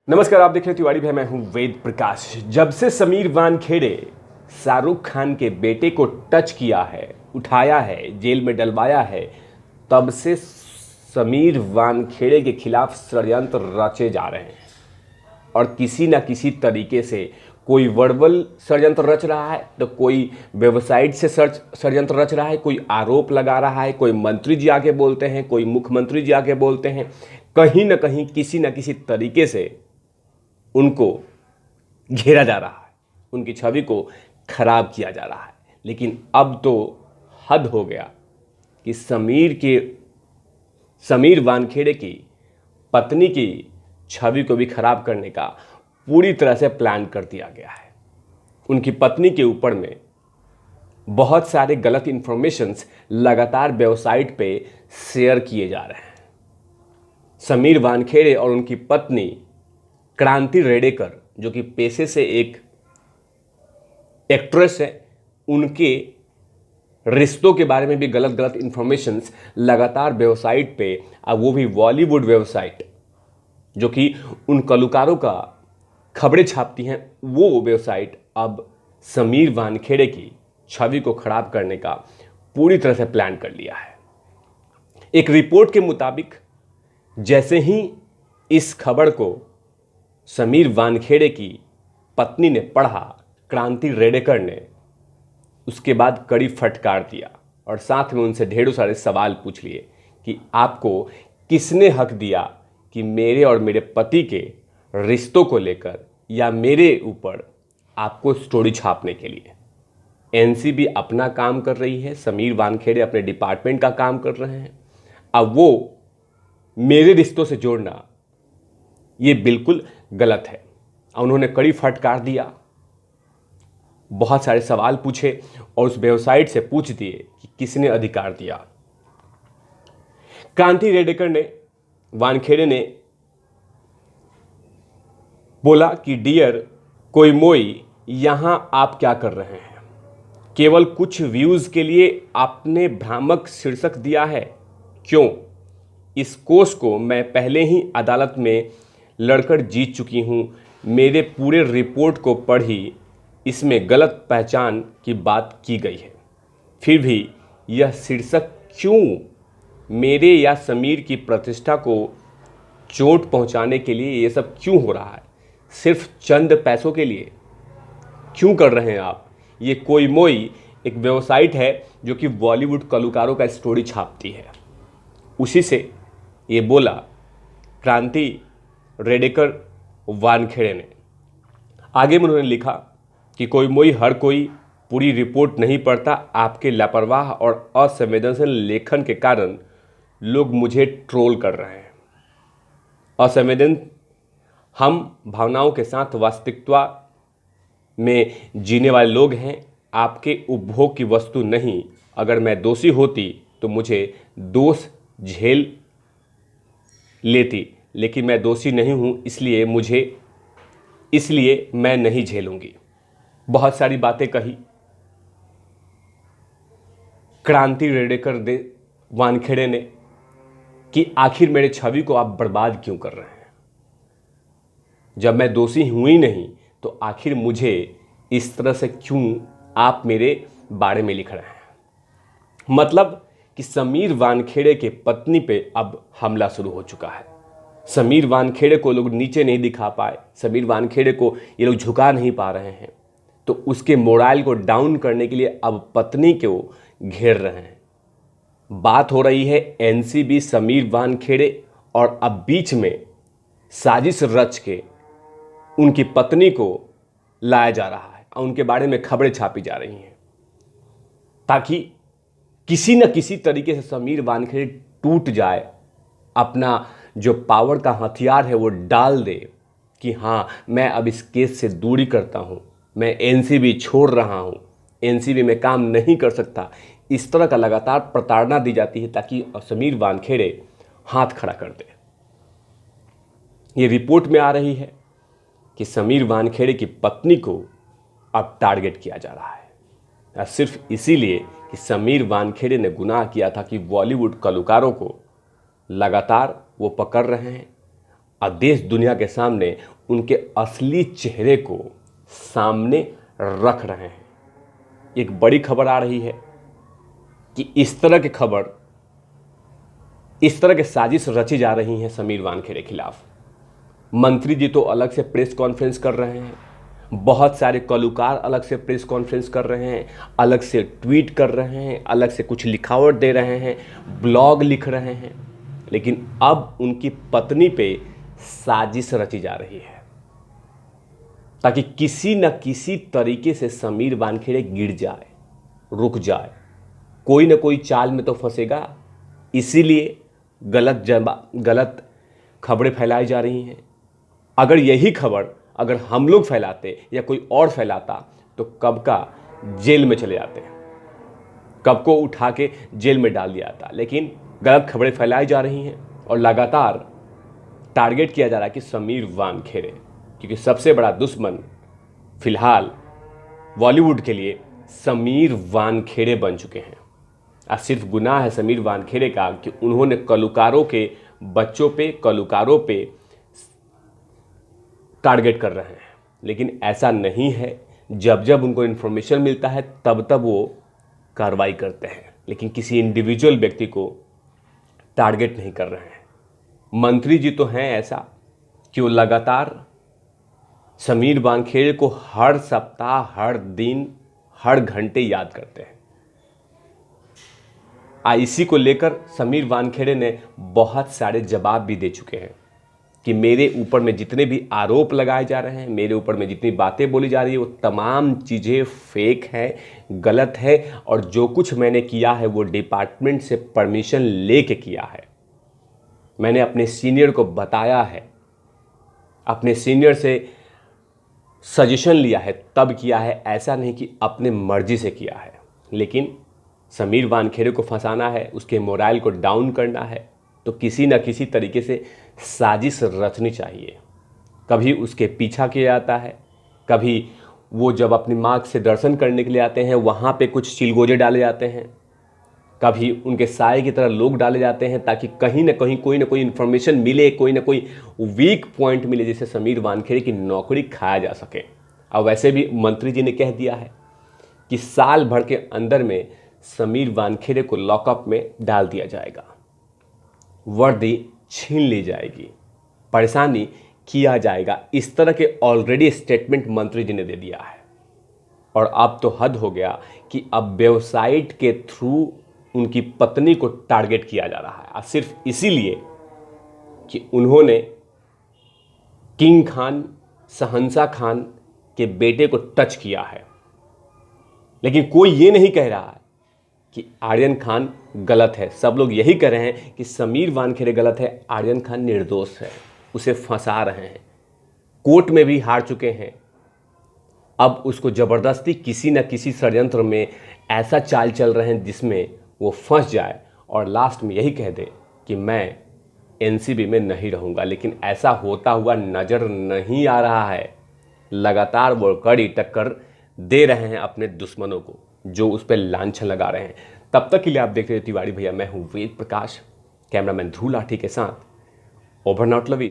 नमस्कार, आप देख रहे हैं तिवारी भाई, मैं हूं वेद प्रकाश। जब से समीर वानखेड़े शाहरुख खान के बेटे को टच किया है, उठाया है, जेल में डलवाया है, तब से समीर वानखेड़े के खिलाफ षड्यंत्र रचे जा रहे हैं और किसी ना किसी तरीके से कोई वर्बल षड्यंत्र रच रहा है तो कोई वेबसाइट से षड्यंत्र रच रहा है, कोई आरोप लगा रहा है, कोई मंत्री जी आके बोलते हैं, कोई मुख्यमंत्री जी आके बोलते हैं। कहीं ना कहीं किसी ना किसी तरीके से उनको घेरा जा रहा है, उनकी छवि को खराब किया जा रहा है। लेकिन अब तो हद हो गया कि समीर वानखेड़े की पत्नी की छवि को भी खराब करने का पूरी तरह से प्लान कर दिया गया है। उनकी पत्नी के ऊपर में बहुत सारे गलत इंफॉर्मेशंस लगातार वेबसाइट पे शेयर किए जा रहे हैं। समीर वानखेड़े और उनकी पत्नी क्रांति रेडेकर, जो कि पेशे से एक एक्ट्रेस है, उनके रिश्तों के बारे में भी गलत गलत इंफॉर्मेशंस लगातार वेबसाइट पे, अब वो भी बॉलीवुड वेबसाइट जो कि उन कलाकारों का खबरें छापती हैं, वो वेबसाइट अब समीर वानखेड़े की छवि को खराब करने का पूरी तरह से प्लान कर लिया है। एक रिपोर्ट के मुताबिक जैसे ही इस खबर को समीर वानखेड़े की पत्नी ने पढ़ा, क्रांति रेडेकर ने उसके बाद कड़ी फटकार दिया और साथ में उनसे ढेरों सारे सवाल पूछ लिए कि आपको किसने हक दिया कि मेरे और मेरे पति के रिश्तों को लेकर या मेरे ऊपर आपको स्टोरी छापने के लिए। एनसीबी अपना काम कर रही है, समीर वानखेड़े अपने डिपार्टमेंट का काम कर रहे हैं। अब वो मेरे रिश्तों से जोड़ना ये बिल्कुल गलत है। उन्होंने कड़ी फटकार दिया, बहुत सारे सवाल पूछे और उस वेबसाइट से पूछ दिए कि किसने अधिकार दिया। क्रांति रेडेकर ने, वानखेड़े ने बोला कि डियर कोई मोई, यहां आप क्या कर रहे हैं? केवल कुछ व्यूज के लिए आपने भ्रामक शीर्षक दिया है। क्यों? इस कोर्स को मैं पहले ही अदालत में लड़कर जीत चुकी हूं। मेरे पूरे रिपोर्ट को पढ़ी, इसमें गलत पहचान की बात की गई है। फिर भी यह शीर्षक क्यों? मेरे या समीर की प्रतिष्ठा को चोट पहुंचाने के लिए ये सब क्यों हो रहा है? सिर्फ चंद पैसों के लिए क्यों कर रहे हैं आप? ये कोई मोई एक वेबसाइट है जो कि बॉलीवुड कलाकारों का स्टोरी छापती है। उसी से ये बोला क्रांति रेडेकर वानखेड़े ने। आगे में उन्होंने लिखा कि कोई मोई हर कोई पूरी रिपोर्ट नहीं पढ़ता। आपके लापरवाह और असंवेदनशील लेखन के कारण लोग मुझे ट्रोल कर रहे हैं। असंवेदन, हम भावनाओं के साथ वास्तविकता में जीने वाले लोग हैं, आपके उपभोग की वस्तु नहीं। अगर मैं दोषी होती तो मुझे दोष झेल लेती, लेकिन मैं दोषी नहीं हूं, इसलिए मैं नहीं झेलूंगी। बहुत सारी बातें कही क्रांति रेडेकर वानखेड़े ने कि आखिर मेरे छवि को आप बर्बाद क्यों कर रहे हैं? जब मैं दोषी हूं ही नहीं तो आखिर मुझे इस तरह से क्यों आप मेरे बारे में लिख रहे हैं? मतलब कि समीर वानखेड़े के पत्नी पे अब हमला शुरू हो चुका है। समीर वानखेड़े को लोग नीचे नहीं दिखा पाए, समीर वानखेड़े को ये लोग झुका नहीं पा रहे हैं, तो उसके मोराल को डाउन करने के लिए अब पत्नी को घेर रहे हैं। बात हो रही है एनसीबी, समीर वानखेड़े और अब बीच में साजिश रच के उनकी पत्नी को लाया जा रहा है और उनके बारे में खबरें छापी जा रही हैं ताकि किसी न किसी तरीके से समीर वानखेड़े टूट जाए, अपना जो पावर का हथियार है वो डाल दे कि हाँ, मैं अब इस केस से दूरी करता हूँ, मैं एनसीबी छोड़ रहा हूँ, एनसीबी में काम नहीं कर सकता। इस तरह का लगातार प्रताड़ना दी जाती है ताकि समीर वानखेड़े हाथ खड़ा कर दे। ये रिपोर्ट में आ रही है कि समीर वानखेड़े की पत्नी को अब टारगेट किया जा रहा है, सिर्फ इसीलिए कि समीर वानखेड़े ने गुनाह किया था कि बॉलीवुड कलाकारों को लगातार वो पकड़ रहे हैं और देश दुनिया के सामने उनके असली चेहरे को सामने रख रहे हैं। एक बड़ी खबर आ रही है कि इस तरह के साजिश रची जा रही हैं समीर वानखेड़े खिलाफ। मंत्री जी तो अलग से प्रेस कॉन्फ्रेंस कर रहे हैं, बहुत सारे कलाकार अलग से प्रेस कॉन्फ्रेंस कर रहे हैं, अलग से ट्वीट कर रहे हैं, अलग से कुछ लिखावट दे रहे हैं, ब्लॉग लिख रहे हैं, लेकिन अब उनकी पत्नी पे साजिश रची जा रही है ताकि किसी न किसी तरीके से समीर वानखेड़े गिर जाए, रुक जाए, कोई न कोई चाल में तो फंसेगा। इसीलिए गलत खबरें फैलाई जा रही हैं। अगर यही खबर अगर हम लोग फैलाते या कोई और फैलाता तो कब का जेल में चले जाते हैं, कब को उठा के जेल में डाल दिया जाता। लेकिन गलत खबरें फैलाई जा रही हैं और लगातार टारगेट किया जा रहा है कि समीर वानखेड़े, क्योंकि सबसे बड़ा दुश्मन फिलहाल बॉलीवुड के लिए समीर वानखेड़े बन चुके हैं। आज सिर्फ गुनाह है समीर वानखेड़े का कि उन्होंने कलाकारों के बच्चों पे, कलाकारों पे टारगेट कर रहे हैं, लेकिन ऐसा नहीं है। जब जब उनको इन्फॉर्मेशन मिलता है तब तब वो कार्रवाई करते हैं, लेकिन किसी इंडिविजुअल व्यक्ति को टारगेट नहीं कर रहे हैं। मंत्री जी तो हैं ऐसा कि वो लगातार समीर वानखेड़े को हर सप्ताह, हर दिन, हर घंटे याद करते हैं। इसी को लेकर समीर वानखेड़े ने बहुत सारे जवाब भी दे चुके हैं कि मेरे ऊपर में जितने भी आरोप लगाए जा रहे हैं, मेरे ऊपर में जितनी बातें बोली जा रही है, वो तमाम चीज़ें फेक है, गलत है, और जो कुछ मैंने किया है वो डिपार्टमेंट से परमिशन लेके किया है। मैंने अपने सीनियर को बताया है, अपने सीनियर से सजेशन लिया है, तब किया है, ऐसा नहीं कि अपने मर्जी से किया है। लेकिन समीर वानखेड़े को फंसाना है, उसके मोराल को डाउन करना है, तो किसी न किसी तरीके से साजिश रचनी चाहिए। कभी उसके पीछा किया जाता है, कभी वो जब अपनी माँ से दर्शन करने के लिए आते हैं वहाँ पे कुछ चिलगोजे डाले जाते हैं, कभी उनके साए की तरह लोग डाले जाते हैं ताकि कहीं ना कहीं कोई ना कोई इन्फॉर्मेशन मिले, कोई ना कोई वीक पॉइंट मिले जिससे समीर वानखेड़े की नौकरी खाया जा सके। और वैसे भी मंत्री जी ने कह दिया है कि साल भर के अंदर में समीर वानखेड़े को लॉकअप में डाल दिया जाएगा, वर्दी छीन ली जाएगी, परेशानी किया जाएगा। इस तरह के ऑलरेडी स्टेटमेंट मंत्री जी ने दे दिया है। और अब तो हद हो गया कि अब वेबसाइट के थ्रू उनकी पत्नी को टारगेट किया जा रहा है, सिर्फ इसीलिए कि उन्होंने किंग खान, शहंशाह खान के बेटे को टच किया है। लेकिन कोई ये नहीं कह रहा है कि आर्यन खान गलत है। सब लोग यही कह रहे हैं कि समीर वानखेड़े गलत है, आर्यन खान निर्दोष है, उसे फंसा रहे हैं, कोर्ट में भी हार चुके हैं। अब उसको ज़बरदस्ती किसी न किसी षड्यंत्र में ऐसा चाल चल रहे हैं जिसमें वो फंस जाए और लास्ट में यही कह दे कि मैं एनसीबी में नहीं रहूँगा। लेकिन ऐसा होता हुआ नज़र नहीं आ रहा है। लगातार वो कड़ी टक्कर दे रहे हैं अपने दुश्मनों को जो उस पर लांछन लगा रहे हैं। तब तक के लिए आप देख रहे हैं तिवारी भैया, मैं हूँ वेद प्रकाश, कैमरामैन ध्रुव लाठी के साथ। Over not Lavi.